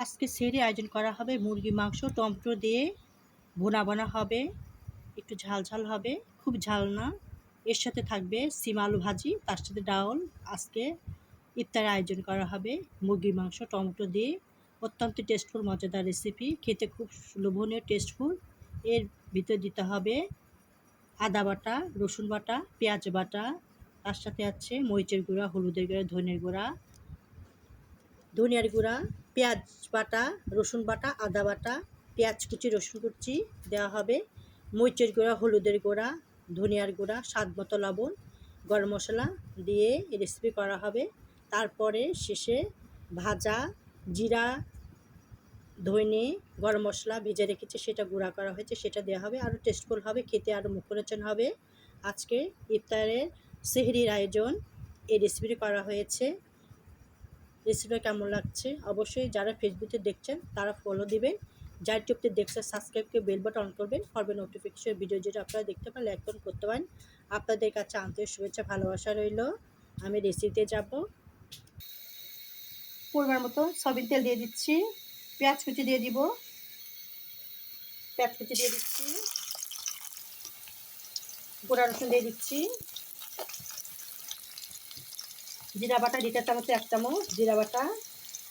আজকে সেহরি আয়োজন করা হবে মুরগি মাংস টমেটো দিয়ে ভুনা বানা হবে, একটু ঝাল ঝাল হবে, খুব ঝাল না। এর সাথে থাকবে সিম আলু ভাজি, তার সাথে ডাউল। আজকে ইফতারের আয়োজন করা হবে মুরগির মাংস টমেটো দিয়ে। অত্যন্ত টেস্টফুল মজাদার রেসিপি, খেতে খুব লোভনীয় টেস্টফুল। এর ভিতরে দিতে হবে আদা বাটা, রসুন বাটা, পেঁয়াজ বাটা, তার সাথে আছে মরিচের গুঁড়া, হলুদের গুঁড়া, ধনিয়ার গুঁড়া, পেঁয়াজ বাটা, রসুন বাটা, আদা বাটা, পেঁয়াজ কুচি, রসুন কুচি দেওয়া হবে, মরিচের গুঁড়া, হলুদের গুঁড়া, ধনিয়ার গুঁড়া, স্বাদ মতো লবণ, গরম মশলা দিয়ে রেসিপি করা হবে। তারপরে শেষে ভাজা জিরা, ধনে, গরম মশলা ভেজে রেখেছে সেটা গুঁড়া করা হয়েছে সেটা দেওয়া হবে। আরও টেস্টফুল হবে, খেতে আরও মুখরোচন হবে। আজকে ইফতারের সেহরির আয়োজন এই রেসিপিটি করা হয়েছে। রেসিপিটা কেমন লাগছে অবশ্যই যারা ফেসবুকে দেখছেন তারা ফলো দিবেন, যারা ইউটিউবতে দেখছেন সাবস্ক্রাইব করে বেল বাটন অন করবেন, ফরবে নোটিফিকেশন ভিডিও যেটা আপনারা দেখতে পারেন লাইক করতে পারেন। আপনাদের কাছে আন্তরিক শুভেচ্ছা ভালোবাসা রইল। আমি রেসিপিতে যাব। পরিমাণ মতো সয়াবিন তেল দিয়ে দিচ্ছি, পেঁয়াজ কুচি দিয়ে দিব, পেঁয়াজ কুচি দিয়ে দিচ্ছি, গোটা রসুন দিয়ে দিচ্ছি, জিরা বাটা লিটার চামচে 1 চামচ, জিরা বাটা,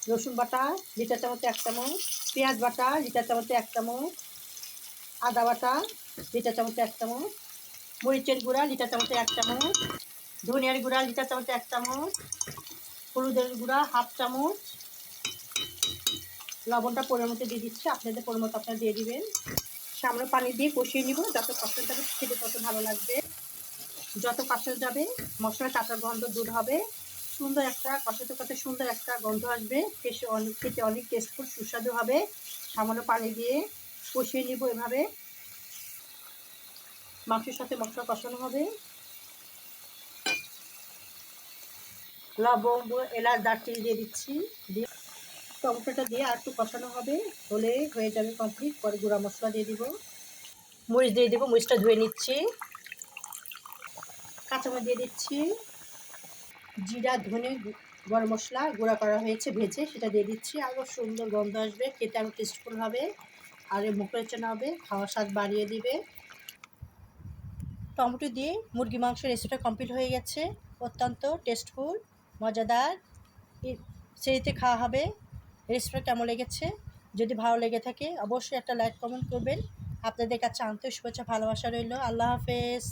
রসুন বাটা লিটার চামচে 1 চামচ, পেঁয়াজ বাটা লিটার চামচে 1 চামচ, আদা বাটা লিটার চামচে 1 চামচ, মরিচের গুঁড়া লিটার চামচে 1 চামচ, ধনিয়ার গুঁড়া লিটার চামচে 1 চামচ, হলুদের গুঁড়া 1/2 চামচ, লবণটা পরিমাণ মতো দিয়ে দিচ্ছি, আপনাদের পরিমাণ মতো আপনারা দিয়ে দিবেন। সামান্য পানি দিয়ে কষিয়ে নিব, যত কষানো যাবে খেতে তত ভালো লাগবে। যত কষানো যাবে মশলার কাঁচা গন্ধ দূর হবে, সুন্দর একটা কষাতে কষাতে সুন্দর একটা গন্ধ আসবে, খেতে অনেক টেস্টফুল সুস্বাদু হবে। সামান্য পানি দিয়ে কষিয়ে নিব এভাবে। মাংসের সাথে মশলা কষানো হবে, লবঙ্গ, এলাচ, দারচিনি দিয়ে দিচ্ছি, দিয়ে টমেটোটা দিয়ে আর একটু কষানো হবে, হলে হয়ে যাবে কমপ্লিট। পরে গুঁড়া মশলা দিয়ে দিব, মরিচ দিয়ে দিব, মরিচটা ধুয়ে নিচ্ছি, কাঁচামরিচ দিয়ে দিচ্ছি, জিরা, ধনে, গরম মশলা গুঁড়া করা হয়েছে ভেজে সেটা দিয়ে দিচ্ছি। আরও সুন্দর গন্ধ আসবে, খেতে আরও টেস্টফুল হবে, আর মুখরোচন হবে, খাওয়ার স্বাদ বাড়িয়ে দিবে। টমেটো দিয়ে মুরগি মাংসের রেসিপিটা কমপ্লিট হয়ে গেছে, অত্যন্ত টেস্টফুল মজাদার সেরিতে খাওয়া হবে। রেসিপিটা কেমন লেগেছে যদি ভালো লেগে থাকে অবশ্যই একটা লাইক কমেন্ট করবেন। আপনাদের কাছে আন্তরিক শুভেচ্ছা ভালোবাসা রইল। আল্লাহ হাফেজ।